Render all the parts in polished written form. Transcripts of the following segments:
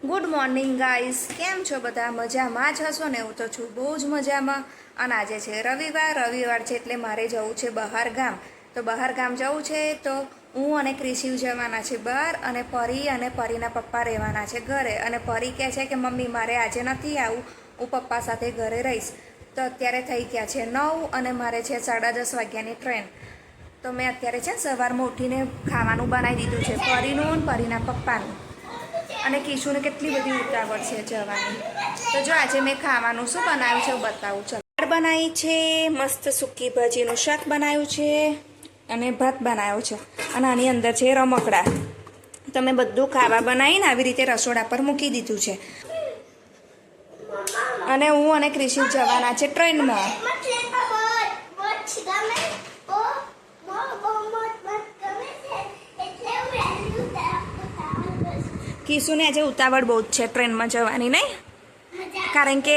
Good morning guys, કેમ છો બધા? મજામાં જ હશો ને? હું તો છું બહુ જ મજામાં. અને આજે છે રવિવાર છે એટલે મારે જવું છે બહાર ગામ. તો બહાર ગામ જવું છે તો હું અને ક્રિશિવ જવાના છે બહાર, અને પરી અને પરીના પપ્પા રહેવાના છે ઘરે. અને પરી કહે છે કે મમ્મી મારે આજે નથી આવું, હું પપ્પા સાથે ઘરે રહીશ. તો અત્યારે થઈ ગયા છે 9 અને મારે છે 10:30 વાગ્યાની ટ્રેન. તો મેં અત્યારે છે સવારમાં ઉઠીને ખાવાનું બનાવી દીધું છે, પરીનું અને પરીના પપ્પાનું. અને કિશુને કેટલી બધી ઉતાવળ છે જવાની. તો જો આજે મેં ખાવાનું શું બનાવ્યું છે બતાવું. ચાલ, બનાવી છે મસ્ત સૂકી ભાજીનું શાક બનાવ્યું છે અને ભાત બનાવ્યો છે. અને આની અંદર છે રમકડા. તો મેં બધું ખાવા બનાવીને આવી રીતે રસોડા પર મૂકી દીધું છે. અને હું અને ક્રિશિવ જવાના છે ટ્રેનમાં. કિશુને આજે ઉતાવળ બહુ જ છે ટ્રેનમાં જવાની, નહીં? કારણ કે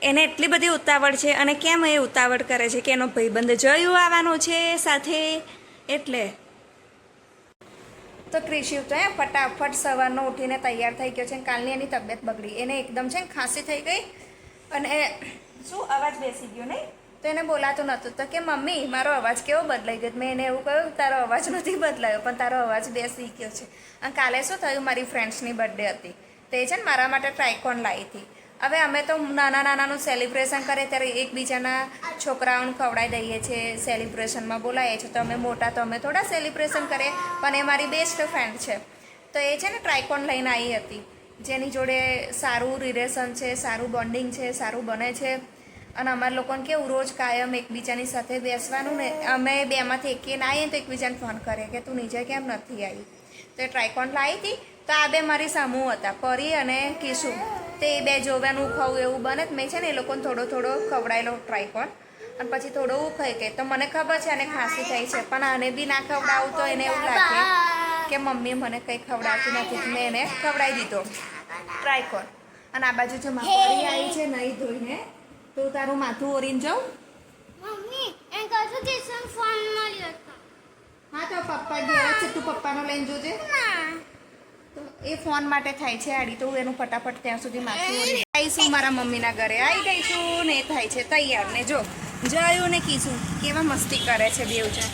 એને એટલી બધી ઉતાવળ છે. અને કેમ એ ઉતાવળ કરે છે કે એનો ભાઈબંધ જયું આવવાનો છે સાથે, એટલે. તો ક્રિશિવ તો ફટાફટ સવારનો ઉઠીને તૈયાર થઈ ગયો છે. કાલની એની તબિયત બગડી, એને એકદમ છે ખાંસી થઈ ગઈ અને શું અવાજ બેસી ગયો, નહીં? તો એને બોલાતું નહોતું. તો કે મમ્મી મારો અવાજ કેવો બદલાઈ ગયો? મેં એને એવું કહ્યું તારો અવાજ નથી બદલાયો, પણ તારો અવાજ બેસી ગયો છે. અને કાલે શું થયું, મારી ફ્રેન્ડ્સની બર્થડે હતી. તે છે ને મારા માટે ટ્રાયકોન લાવી હતી. હવે અમે તો નાનાનું સેલિબ્રેશન કરીએ ત્યારે એકબીજાના છોકરાઓને ખવડાવી દઈએ છીએ, સેલિબ્રેશનમાં બોલાવીએ છીએ. તો અમે મોટા તો અમે થોડા સેલિબ્રેશન કરીએ, પણ એ મારી બેસ્ટ ફ્રેન્ડ છે. તો એ છે ને ટ્રાયકોન લઈને આવી હતી, જેની જોડે સારું રિલેશન છે, સારું બોન્ડિંગ છે, સારું બને છે. અને અમારા લોકોને કેવું રોજ કાયમ એકબીજાની સાથે બેસવાનું ને. અમે બેમાંથી એકે ના આવીએ તો એકબીજાને ફોન કરીએ કે તું નીચે કેમ નથી આવી. તો એ ટ્રાયકોન લાવી હતી. તો આ બે મારી સામું હતા, પરી અને કિશુ. તે બે જોવાનું ખાવું એવું બને. મેં છે ને એ લોકોને થોડો ખવડાયેલો ટ્રાયકોન, અને પછી થોડો હું ખાઈ ગઈ. તો મને ખબર છે આને ખાંસી થઈ છે, પણ આને બી ના ખવડાવું તો એને એવું લાગે કે મમ્મી મને કંઈ ખવડાવતી નથી. મેં એને ખવડાવી દીધો ટ્રાયકોન. અને આ બાજુ જો મારી આવી છે નહીં ધોઈને, તો તારું માથું ઓરીને જાઉં. હા તો પપ્પા ગયા છે, તું પપ્પાનો લઈને જોજે. તો એ ફોન માટે થાય છે આડી, તો હું એનું ફટાફટ ત્યાં સુધી માથું ઓરી આવીશું. મારા મમ્મીના ઘરે આવી ગઈ છું ને એ થાય છે તૈયાર. ને જો જયું ને કીધું કેવા મસ્તી કરે છે બેવ જણ.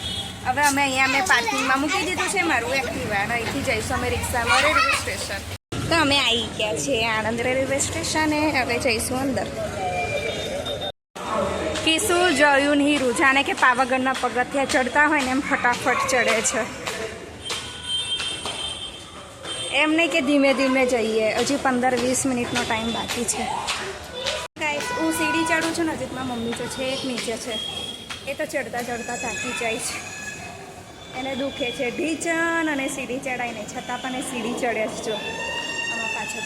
હવે અમે અહીંયા મેં પાર્કિંગમાં મૂકી દીધું છે મારું એક્ટિવા, અને અહીંથી જઈશું અમે રિક્ષામાં રેલવે સ્ટેશન. તો અમે આવી ગયા છીએ આણંદ રેલવે સ્ટેશને. હવે જઈશું અંદર. કિશુ, જયું, હીરું જાણે કે પાવાગઢના પગથિયા ચડતા હોય ને એમ ફટાફટ ચડે છે. એમ નહીં કે ધીમે ધીમે જઈએ, હજી 15-20 મિનિટનો ટાઈમ બાકી છે. ગાઈસ, હું સીડી ચડું છું, નજીકમાં મમ્મી તો છે એક નીચે છે. એ તો ચડતા થાકી જાય છે, એને દુખે છે ઢીચણ, અને સીડી ચડાય નહીં છતાં પણ એ સીડી ચડે જ. જો આમાં પાછળ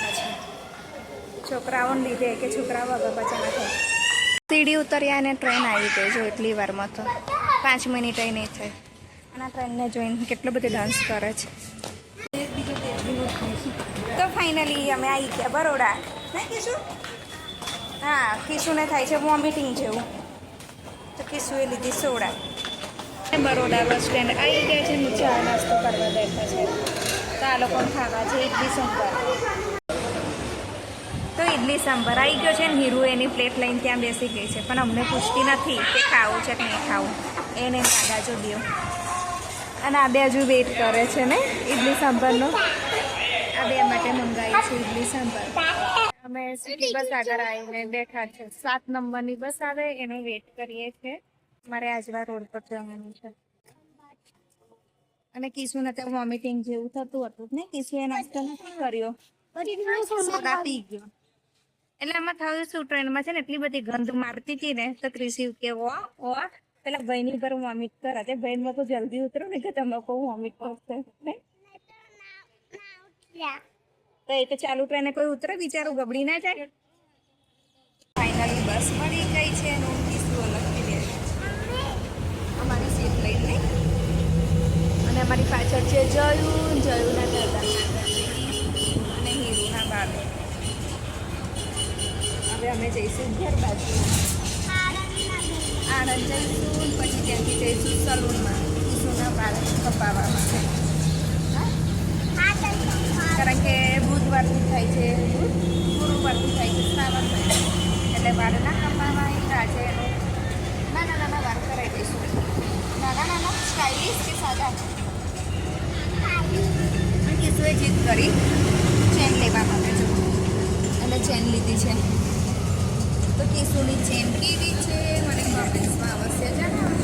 છોકરાઓને લીધે કે છોકરાઓ આગળ પાછળ ના થાય. સીડી ઉતર્યા અને ટ્રેન આવી ગઈ. જો એટલી વારમાં તો 5 મિનિટે નહીં થઈ. અને આ ટ્રેનને જોઈને કેટલો બધો ડાન્સ કરે છે. તો ફાઇનલી અમે આવી ગયા બરોડા, નહીં કિશુ? હા, કિશુને થાય છે વોમિટિંગ જેવું, તો કિશુએ લીધી સોડા. બરોડા બસ સ્ટેન્ડ આવી ગયા છે, નીચે આ નાસ્તો કરવા બેઠા છે. તો આ લોકોને ખાવા છે ઇડલી સંભાર. તો ઇડલી સાંભાર આવી ગયો છે ને હીરુ એની પ્લેટ લઈને ત્યાં બેસી ગઈ છે, પણ અમને પૂછતી નથી કે ખાવું છે કે નહીં ખાવું. એને દાદા જો દો. અને આ બે હજુ વેઇટ કરે છે ને ઇડલી સાંભારનો. આ બે માટે મંગાવી છે ઇડલી સાંભાર. અમે સિટી બસ આગળ આવીને બેઠા છે. 7 નંબરની બસ આવે એને વેઇટ કરીએ છીએ. મારે આજવા રોડ પર જવાનું છે. અને કિશુને તો વોમિટિંગ જેવું થતું હતું ને, કિશુએ નાસ્તો નથી કર્યો, સોડા પી ગયો. એટલે આમાં થયું શું, ટ્રેનમાં છે ને એટલી બધી ગંધ મારતી હતી ને, તો ક્રિશિવ કે ઓ પેલા ભાઈની પર વોમિટ કરે. તે ભાઈમાં તો જલ્દી ઉતરો ને કે તમે કોઈ વોમિટ કરશે. તો એ તો ચાલુ ટ્રેને કોઈ ઉતરે બિચારું ગબડી ના જાય. ફાઇનલી બસ મળી ગઈ છે. કિશુ લખી દે અમારી સીટ લઈને. અને અમારી પાછળ છે જયુના દાદા અને હીરુના બાબે. હવે અમે જઈશું ઘર બાજુ, આણંદ જઈશું, પછી ત્યાંથી જઈશું સલૂનમાં કિશુના બાળ કપાવવા માટે. કારણ કે બુધવારથી થાય છે ગુરુવારથી થાય છે શ્રાવણ મહિનો એટલે વાળ ના કાપવામાં એક આજે એનું નાના નાના વાળ કરાવી દઈશું નાના નાના સ્ટાઇલિશ કે સાદા કિશુએ જીદ કરી ચેન લેવા માટે જો અને ચેન લીધી છે તો કિશુની ચેન કેવી છે મને કમેન્ટ્સમાં અવશ્ય જણાવો